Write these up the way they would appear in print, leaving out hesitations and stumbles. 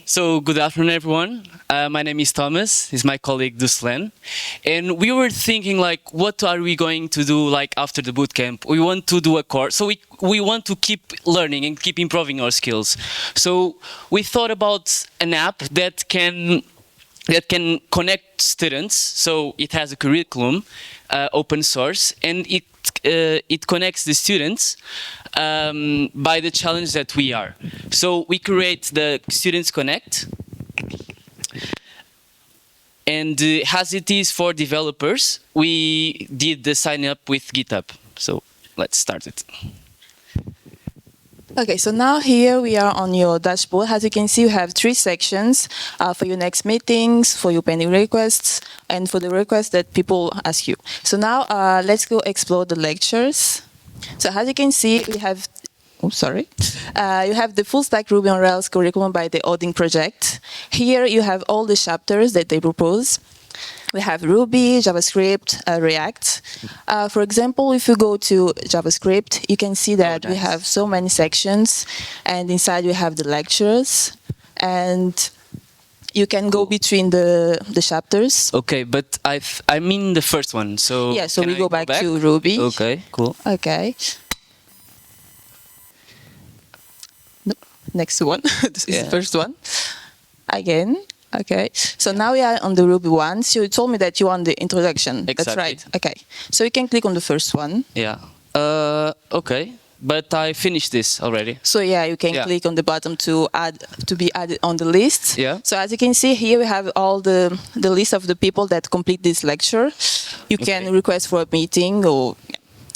So good afternoon, everyone. My name is Thomas. He's my colleague Duslen, and we were thinking like, what are we going to do like after the bootcamp? We want to do a course, so we want to keep learning and keep improving our skills. So we thought about an app that can connect students. So it has a curriculum, open source, and it connects the students by the challenge that we are. So we create the StudentsConnect, and as it is for developers, we did the sign up with GitHub. So let's start it. Okay, so now here we are on your dashboard. As you can see, you have 3 sections for your next meetings, for your pending requests, and for the requests that people ask you. So now let's go explore the lectures. So as you can see, we have, you have the full stack Ruby on Rails curriculum by the Odin project. Here you have all the chapters that they propose. We have Ruby, JavaScript, React. For example, if you go to JavaScript, you can see that we have so many sections, and inside we have the lectures, and you can go between the chapters. Okay, but I mean the first one. So Yeah, so can we I go back to Ruby. Okay, cool. Okay. No, next one. This is the first one. Again. Okay, so now we are on the Ruby one. So you told me that you want the introduction. Exactly. That's right. Okay, so you can click on the first one. Yeah. Okay, but I finished this already. So yeah, you can click on the bottom to be added on the list. Yeah. So as you can see here, we have all the list of the people that complete this lecture. You can request for a meeting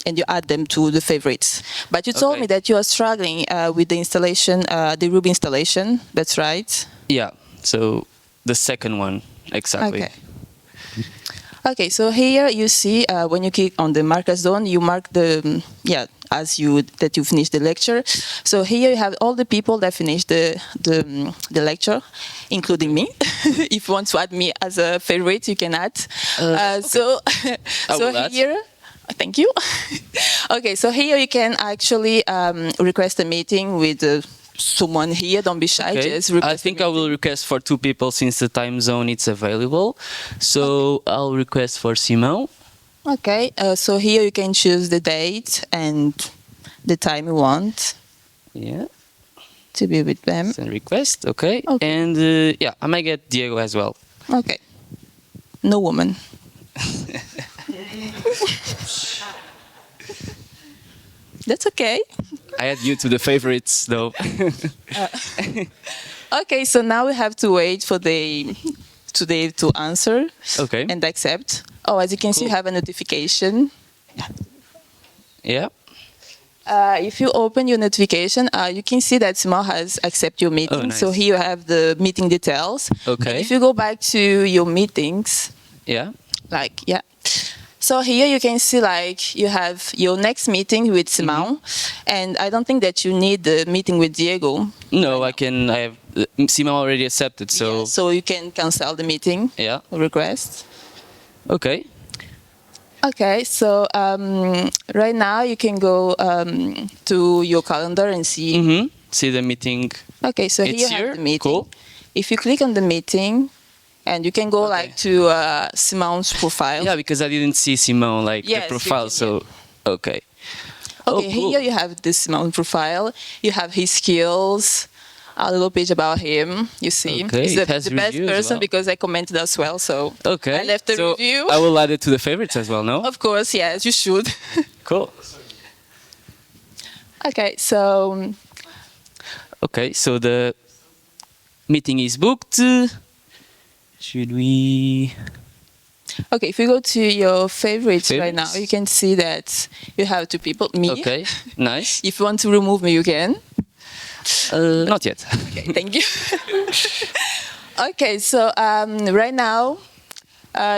and you add them to the favorites. But you told me that you are struggling with the installation, the Ruby installation. That's right. Yeah. So the second one, exactly. Okay. Okay, so here you see when you click on the marker zone, you mark the that you finished the lecture. So here you have all the people that finished the lecture, including me. If you want to add me as a favorite, you can add. So here. Thank you. Okay, so here you can actually request a meeting with someone here. Don't be shy. Okay. Just I think I will request for 2 people since the time zone it's available. So I'll request for Simon. Okay, so here you can choose the date and the time you want. Yeah. To be with them. Send request. Okay. And yeah, I might get Diego as well. Okay. No woman. That's okay. I add you to the favorites, though. Okay, so now we have to wait for today to answer and accept. Oh, as you can see, you have a notification. Yeah. If you open your notification, you can see that Simon has accepted your meeting. Oh, nice. So here you have the meeting details. Okay. And if you go back to your meetings, so here you can see like you have your next meeting with Simon, and I don't think that you need the meeting with Diego. No, I have Simon already accepted, so so you can cancel the meeting. Yeah. Request. Okay. Okay, so right now you can go to your calendar and see. See the meeting. Okay, so here you have the meeting. Cool. If you click on the meeting, and you can go like to Simon's profile. Yeah, because I didn't see Simon the profile, so okay. Okay, here you have the Simon profile. You have his skills, a little page about him. You see, he's the best person because I commented as well. So I left a review. I will add it to the favorites as well. No? Of course, yes, you should. Cool. Okay, so. Okay, so the meeting is booked. Should we? Okay, if you go to your favorites right now, you can see that you have 2 people. Me. Okay, nice. If you want to remove me, you can. Not yet. Okay, thank you. Okay, so right now,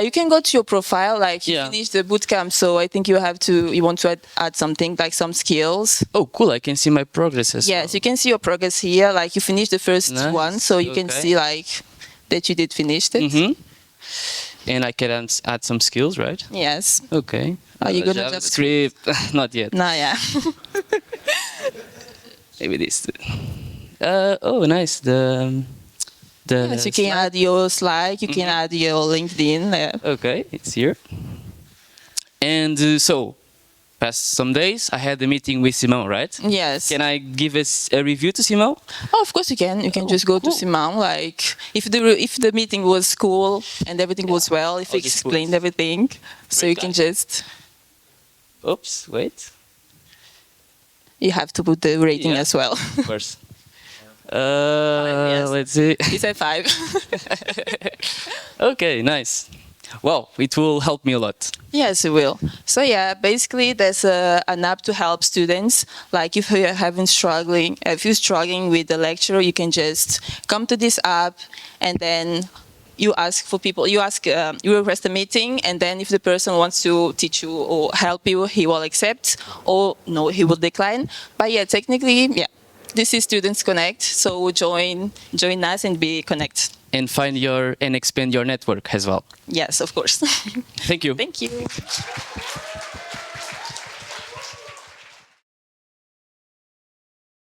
you can go to your profile, like you finished the bootcamp, so I think you want to add something, like some skills. Oh, cool, I can see my progress as well. Yes, you can see your progress here, like you finished the first one, so you can see like that you did finish it. And I can add some skills, right? Yes. Okay. Are you gonna JavaScript? Not yet. No, yeah. Maybe this. Oh, nice. the Yes, you can slide? add your Slack, you can add your LinkedIn. Okay, it's here. And so, past some days, I had a meeting with Simon, right? Yes. Can I give us a review to Simon? Oh, of course you can. You can just go to Simon. Like if the meeting was cool and everything was well, if I'll you just explained put everything, so you can just Oops, wait. you have to put the rating Yeah. as well. Of course. Yes. Let's see. He said 5. Okay, nice. Well, it will help me a lot. Yes, it will. So yeah, basically there's an app to help students. Like if you're struggling with the lecture, you can just come to this app and then you ask for people. You request a meeting, and then if the person wants to teach you or help you, he will accept, or no, he will decline. But yeah, technically, yeah, this is Students Connect. So join us and be connected. And find and expand your network as well. Yes, of course. Thank you. Thank you.